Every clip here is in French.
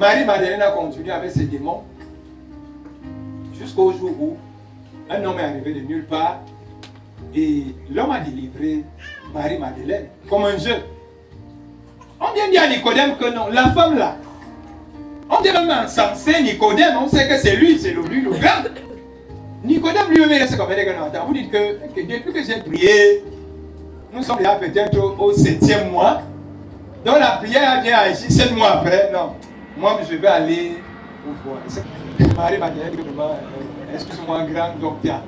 Marie-Madeleine a continué avec ses démons jusqu'au jour où un homme est arrivé de nulle part et l'homme a délivré Marie-Madeleine comme un jeu. On vient dire à Nicodème que non, la femme là, on dit même encensé Nicodème, on sait que c'est lui, c'est lui le grand. Nicodème lui-même reste comme un enfant. Vous dites que depuis que j'ai prié, nous sommes là peut-être au 7e mois. Donc la prière vient ici 7 mois après. Non, moi je vais aller vous voir. Marie m'a dit, excuse-moi, grand docteur.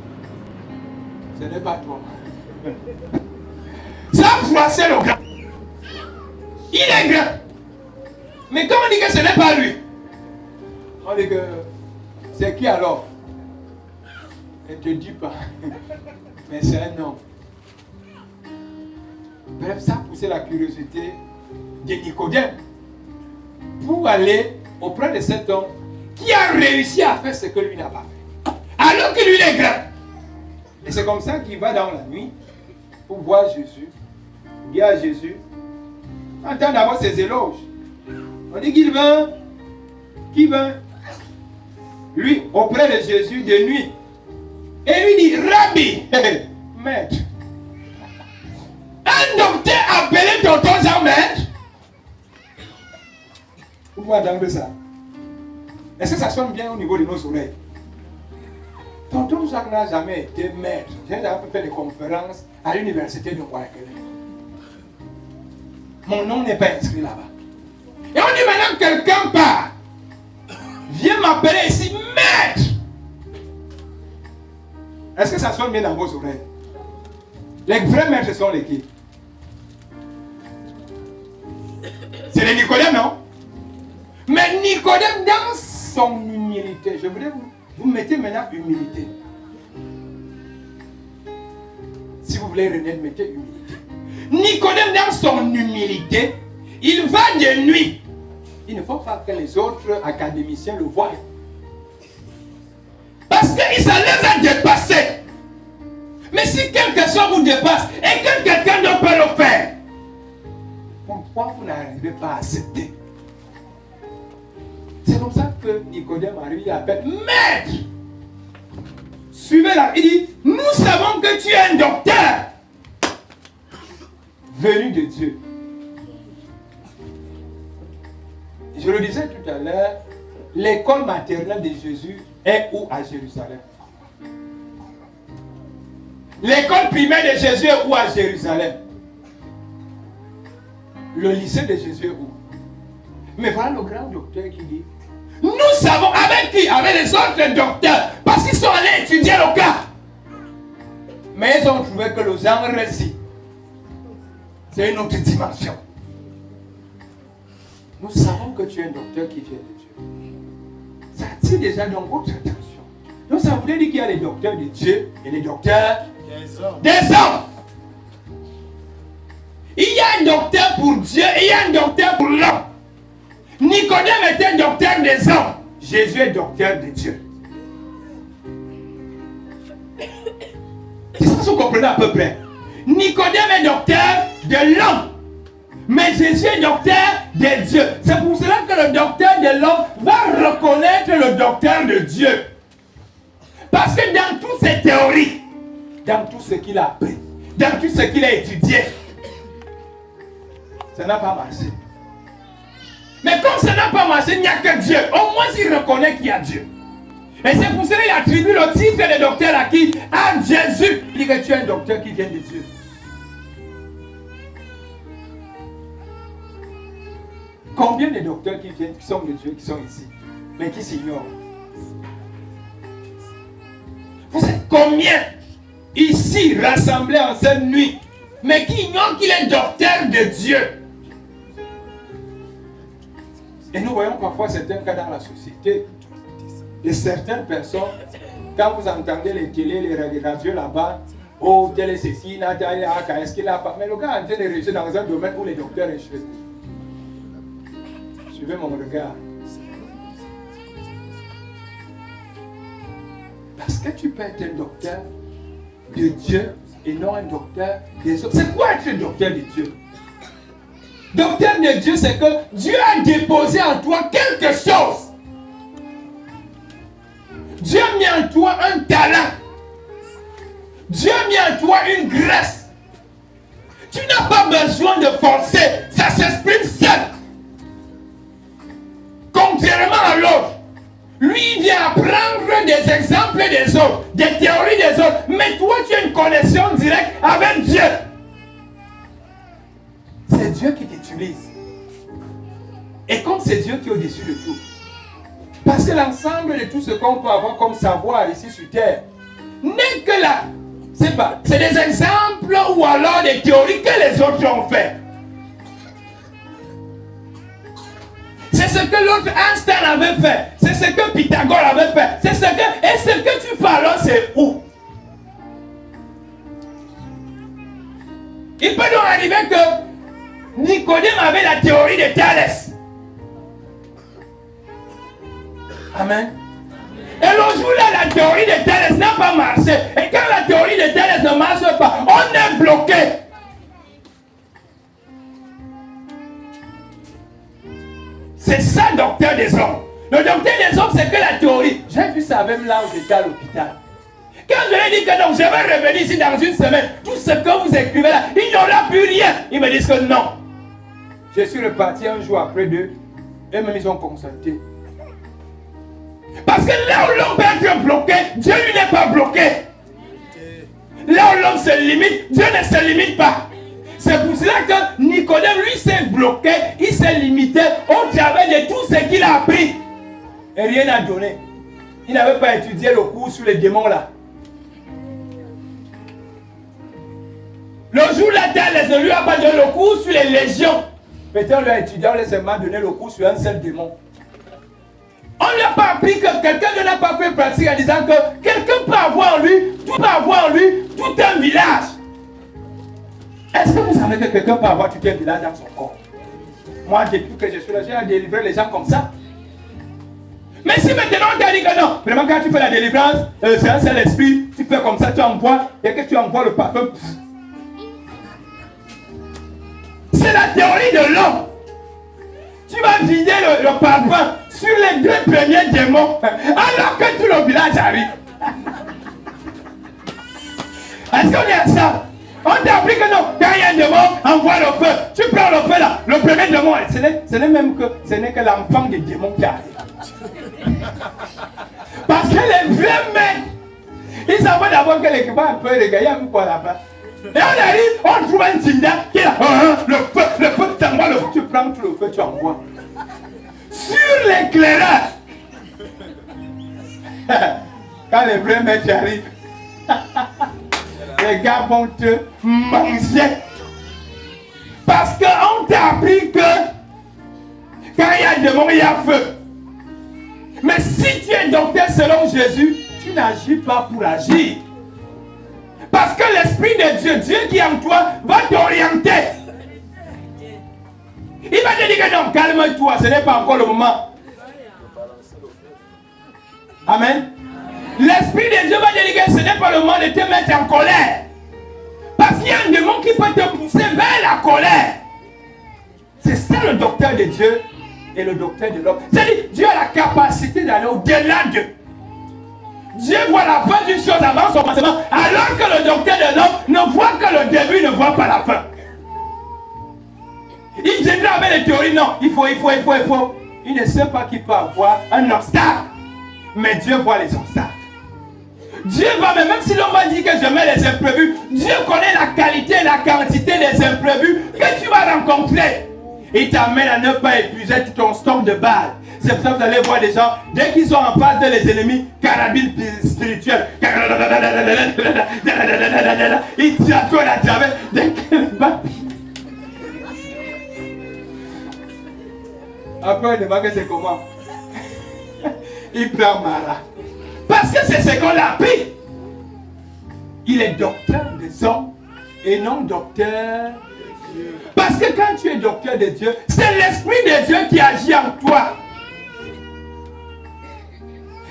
Ce n'est pas toi. Ça a froissé le grand. Il est grand. Mais quand on dit que ce n'est pas lui, on dit que c'est qui alors? Elle ne te dit pas. Mais c'est un homme. Bref, ça a poussé la curiosité de Nicodème pour aller auprès de cet homme qui a réussi à faire ce que lui n'a pas fait. Alors que lui il est grand. Et c'est comme ça qu'il va dans la nuit pour voir Jésus. Il dit à Jésus, entend d'abord ses éloges. On dit qu'il vint. Qui vint? Lui, auprès de Jésus de nuit. Et lui dit, Rabbi, maître. Un docteur appelé tonton Jean maître. Vous pouvez entendre ça? Est-ce que ça sonne bien au niveau de nos oreilles? Tonton Jacques n'a jamais été maître. J'ai jamais fait des conférences à l'université de Guayaquil. Mon nom n'est pas inscrit là-bas. Et on dit maintenant quelqu'un part. Viens m'appeler ici maître. Est-ce que ça sonne bien dans vos oreilles? Les vrais maîtres sont les qui? C'est les Nicodème, non? Mais Nicodème, dans son humilité, je voudrais vous mettez maintenant humilité. Si vous voulez renaître, mettez humilité. Nicodème, dans son humilité, il va de nuit. Il ne faut pas que les autres académiciens le voient. Parce que ça les a dépassés. Mais si quelque chose vous dépasse et que quelqu'un d'autre peut le faire, pourquoi vous n'arrivez pas à accepter? C'est comme ça que Nicodème arrive, il appelle maître. Suivez-la. Il dit, nous savons que tu es un docteur venu de Dieu. Je le disais tout à l'heure, l'école maternelle de Jésus est où à Jérusalem? L'école primaire de Jésus est où à Jérusalem? Le lycée de Jésus est où? Mais voilà le grand docteur qui dit, nous savons avec qui? Avec les autres docteurs, parce qu'ils sont allés étudier le cas. Mais ils ont trouvé que le genre récit, c'est une autre dimension. Nous savons que tu es un docteur qui vient de Dieu. Ça attire déjà dans votre attention. Donc ça voulait dire qu'il y a les docteurs de Dieu et les docteurs des hommes. Il y a un docteur pour Dieu et il y a un docteur pour l'homme. Nicodème était docteur des hommes. Jésus est docteur de Dieu. C'est ça que vous comprenez à peu près. Nicodème est docteur de l'homme. Mais Jésus est docteur de Dieu. C'est pour cela que le docteur de l'homme va reconnaître le docteur de Dieu. Parce que dans toutes ses théories, dans tout ce qu'il a appris, dans tout ce qu'il a étudié, ça n'a pas marché. Mais comme ça n'a pas marché, il n'y a que Dieu. Au moins, il reconnaît qu'il y a Dieu. Et c'est pour cela qu'il attribue le titre de docteur à qui? À Jésus. Il dit que tu es un docteur qui vient de Dieu. Combien de docteurs qui viennent, qui sont de Dieu, qui sont ici, mais qui s'ignorent? Vous êtes combien ici rassemblés en cette nuit, mais qui ignorent qu'il est docteur de Dieu? Et nous voyons parfois certains cas dans la société de certaines personnes, quand vous entendez les télés, les radios là-bas, oh, télé ceci, est-ce qu'il a pas? Mais le gars est en train de réussir dans un domaine où les docteurs échouent. Suivez mon regard. Parce que tu peux être un docteur de Dieu et non un docteur des autres. C'est quoi être un docteur de Dieu? Docteur de Dieu, c'est que Dieu a déposé en toi quelque chose. Dieu a mis en toi un talent. Dieu a mis en toi une grâce. Tu n'as pas besoin de forcer. Ça s'exprime seul. Contrairement à l'autre. Lui, il vient apprendre des exemples des autres, des théories des autres. Mais toi, tu as une connexion directe avec Dieu. C'est Dieu qui t'utilise. Et comme c'est Dieu qui est au-dessus de tout. Parce que l'ensemble de tout ce qu'on peut avoir comme savoir ici sur terre n'est que là. C'est des exemples ou alors des théories que les autres ont fait. C'est ce que l'autre Einstein avait fait. C'est ce que Pythagore avait fait. C'est ce que... Et ce que tu fais alors, c'est où? Il peut donc arriver que Nicodème avait la théorie de Thalès. Amen. Et le jour-là, la théorie de Thalès n'a pas marché. Et quand la théorie de Thalès ne marche pas, on est bloqué. C'est ça, docteur des hommes. Le docteur des hommes, c'est que la théorie. J'ai vu ça même là où j'étais à l'hôpital. Quand je lui ai dit que non, je vais revenir ici dans une semaine, tout ce que vous écrivez là, il n'y aura plus rien. Ils me disent que non. Je suis reparti un jour après d'eux. Et même ils ont consulté. Parce que là où l'homme peut être bloqué, Dieu lui n'est pas bloqué. Là où l'homme se limite, Dieu ne se limite pas. C'est pour cela que Nicodème, lui, s'est bloqué, il s'est limité au travers de tout ce qu'il a appris. Et rien n'a donné. Il n'avait pas étudié le cours sur les démons là. Le jour-là, Thalès ne lui a pas donné le cours sur les légions. Peut-être on lui a étudié, on lui a seulement donné le cours sur un seul démon. On ne lui a pas appris que quelqu'un ne l'a pas fait pratique en disant que quelqu'un peut avoir en lui, tout peut avoir en lui, tout un village. Est-ce que vous savez que quelqu'un peut avoir tout un village dans son corps? Moi, depuis que je suis là, j'ai délivré les gens comme ça. Mais si maintenant on t'a dit que non, vraiment quand tu fais la délivrance, c'est un seul esprit, tu fais comme ça, tu envoies, et que tu envoies le parfum. C'est la théorie de l'homme. Tu vas vider le parfum sur les 2 premiers démons, alors que tout le village arrive. Est-ce qu'on est à ça? On t'a appris que non, quand il y a un démon, envoie le feu. Tu prends le feu là, le premier démon, ce n'est que l'enfant des démons qui arrive. Parce que les vrais mecs, ils savent d'abord que l'équipement un peu régayé un peu pour là-bas. Et on arrive, on trouve un tinda qui est là, le feu, tu envoies le feu, tu prends tout le feu, tu envoies. Sur l'éclairage. Quand les vrais mecs arrivent, les gars vont te manger. Parce qu'on t'a appris que quand il y a démon, il y a feu. Mais si tu es docteur selon Jésus, tu n'agis pas pour agir. Parce que l'Esprit de Dieu, Dieu qui est en toi, va t'orienter. Il va te dire que non, calme-toi, ce n'est pas encore le moment. Amen. L'Esprit de Dieu va te dire que ce n'est pas le moment de te mettre en colère. Parce qu'il y a un démon qui peut te pousser vers la colère. C'est ça le docteur de Dieu et le docteur de l'homme. C'est-à-dire, Dieu a la capacité d'aller au-delà d'eux. Dieu voit la fin d'une chose avant son commencement, alors que le docteur de l'homme ne voit que le début, ne voit pas la fin. Il viendra avec les théories, non, il faut. Il ne sait pas qu'il peut avoir un obstacle. Mais Dieu voit les obstacles. Dieu va, même si l'homme va dire que je mets les imprévus, Dieu connaît la qualité et la quantité des imprévus que tu vas rencontrer. Il t'amène à ne pas épuiser tout ton stock de balles. C'est pour ça que vous allez voir des gens, dès qu'ils sont en face de les ennemis, carabine spirituelle. Ils tirent à toi à travers. Dès qu'ils battent. Après, on demande que c'est comment. Il prend Mara. Parce que c'est ce qu'on a appris. Il est docteur des hommes et non docteur de Dieu. Parce que quand tu es docteur de Dieu, c'est l'Esprit de Dieu qui agit en toi.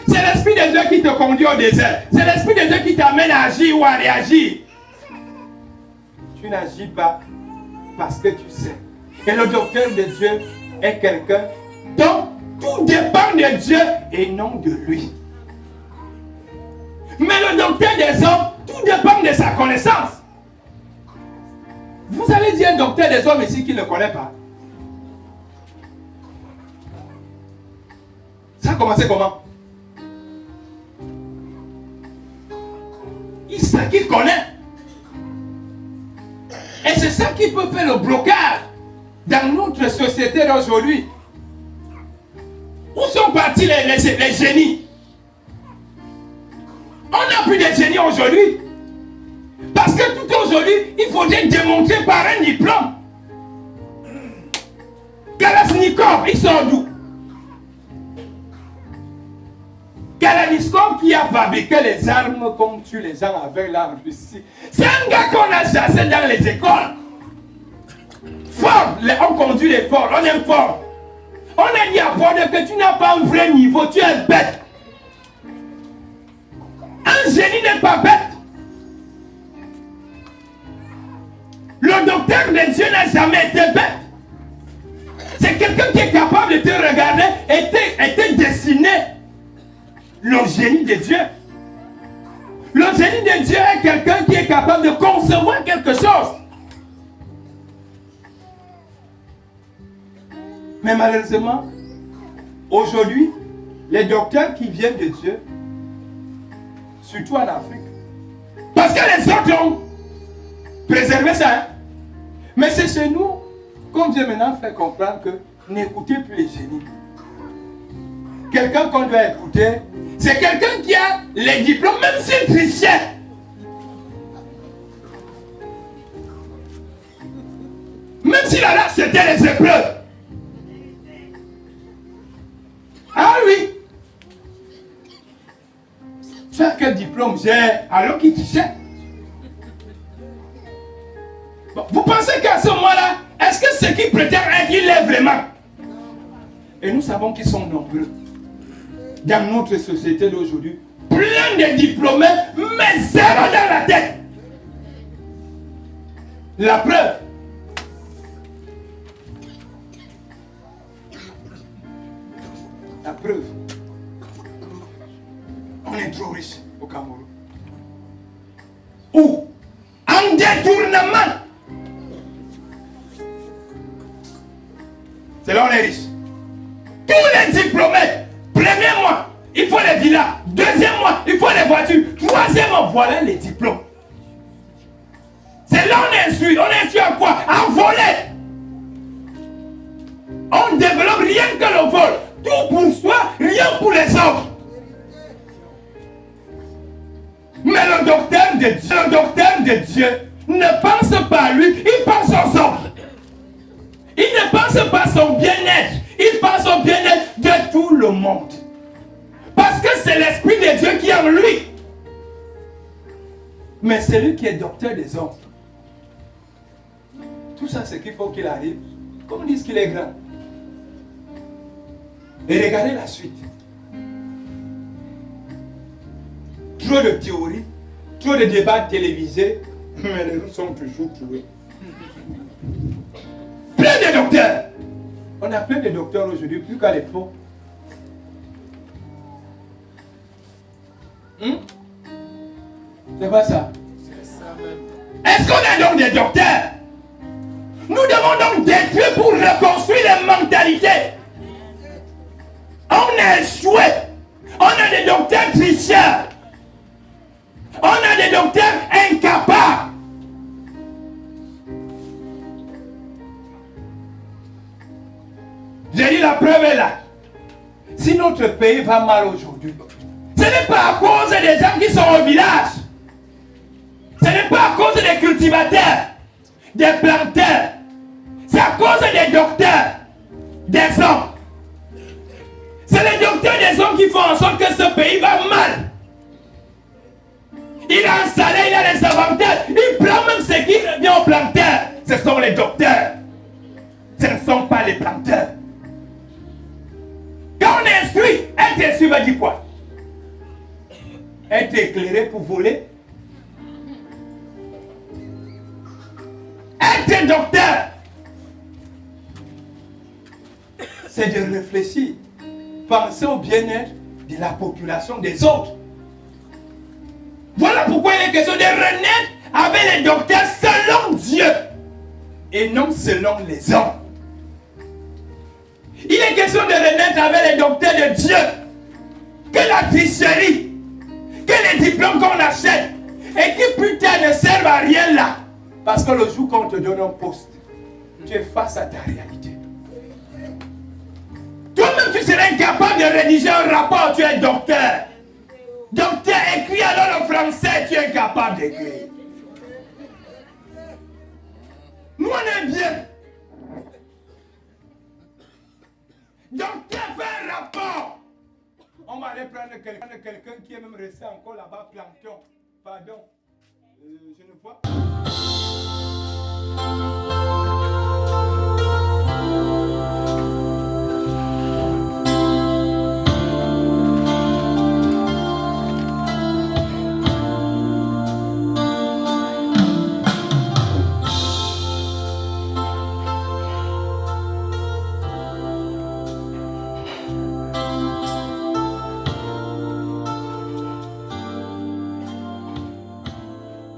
C'est l'Esprit de Dieu qui te conduit au désert. C'est l'Esprit de Dieu qui t'amène à agir ou à réagir. Tu n'agis pas parce que tu sais. Et le docteur de Dieu est quelqu'un dont tout dépend de Dieu et non de lui. Mais le docteur des hommes, tout dépend de sa connaissance. Vous allez dire un docteur des hommes ici qui ne connaît pas. Ça a commencé comment? Il sait qu'il connaît. Et c'est ça qui peut faire le blocage dans notre société d'aujourd'hui. Où sont partis les génies? On n'a plus de génies aujourd'hui. Parce que tout aujourd'hui, il faudrait démontrer par un diplôme. Kalachnikov, il sort d'où? Kalachnikov qui a fabriqué les armes comme tue les gens avec l'arme ici. C'est un gars qu'on a chassé dans les écoles. Fort, on conduit les forts, on aime fort. On a dit à Ford que tu n'as pas un vrai niveau, tu es bête. Un génie n'est pas bête. Le docteur de Dieu n'a jamais été bête. C'est quelqu'un qui est capable de te regarder et te dessiner le génie de Dieu. Le génie de Dieu est quelqu'un qui est capable de concevoir quelque chose. Mais malheureusement, aujourd'hui, les docteurs qui viennent de Dieu, surtout en Afrique, parce que les autres ont préservé ça, hein? Mais c'est chez nous, comme Dieu maintenant fait comprendre que n'écoutez plus les génies. Quelqu'un qu'on doit écouter, c'est quelqu'un qui a les diplômes, même s'il trichait. Même s'il a là, c'était les épreuves. Ah oui. Tu as quel diplôme? J'ai alors qu'il trichait. Bon, vous pensez qu'à ce moment-là, est-ce que ce qui prétend être, il est vraiment? Et nous savons qu'ils sont nombreux dans notre société d'aujourd'hui, plein de diplômés, mais zéro dans la tête. La preuve. La preuve. On est trop riche au Cameroun. Ou en détournement. C'est là on est riche. Tous les diplômés, premier mois, il faut les villas. Deuxième mois, il faut les voitures. Troisième mois, voilà les diplômes. C'est là on est instruit. On est instruit à quoi? À voler. On développe rien que le vol. Tout pour soi, rien pour les autres. Mais le docteur de Dieu ne pense pas à lui, il pense aux autres. Il ne pense pas à son bien-être, il pense au bien-être de tout le monde. Parce que c'est l'Esprit de Dieu qui est en lui. Mais c'est lui qui est docteur des hommes. Tout ça, c'est qu'il faut qu'il arrive, comme disent qu'il est grand. Et regardez la suite. Trop de théories, trop de débats télévisés, mais les gens sont toujours tués. Plein de docteurs. On a plein de docteurs aujourd'hui, plus qu'à l'époque. C'est pas ça. C'est ça même. Est-ce qu'on a donc des docteurs? Nous devons donc détruire pour reconstruire les mentalités. On a échoué. On a des docteurs tricheurs. On a des docteurs incapables. J'ai dit la preuve est là. Si notre pays va mal aujourd'hui, ce n'est pas à cause des gens qui sont au village. Ce n'est pas à cause des cultivateurs, des planteurs. C'est à cause des docteurs, des hommes. C'est les docteurs des hommes qui font en sorte que ce pays va mal. Il a un salaire, il a des avantages. Il prend même ce qui revient aux planteurs. Ce sont les docteurs. Ce ne sont pas les planteurs. Quand on est instruit, être instruit va dire quoi? Être éclairé pour voler. Être docteur. c'est de réfléchir. Penser au bien-être de la population des autres. Voilà pourquoi il est question de renaître avec les docteurs selon Dieu et non selon les hommes. Il est question de renaître avec les docteurs de Dieu. Que la tricherie, que les diplômes qu'on achète et qui putain ne servent à rien là. Parce que le jour qu'on te donne un poste, tu es face à ta réalité. Toi-même tu serais incapable de rédiger un rapport, tu es docteur. Docteur, écris alors le français, tu es incapable d'écrire. Nous on est bien. Docteur, fais un rapport. On va aller prendre quelqu'un qui est même resté encore là-bas, plancton. Pardon. Je ne vois pas.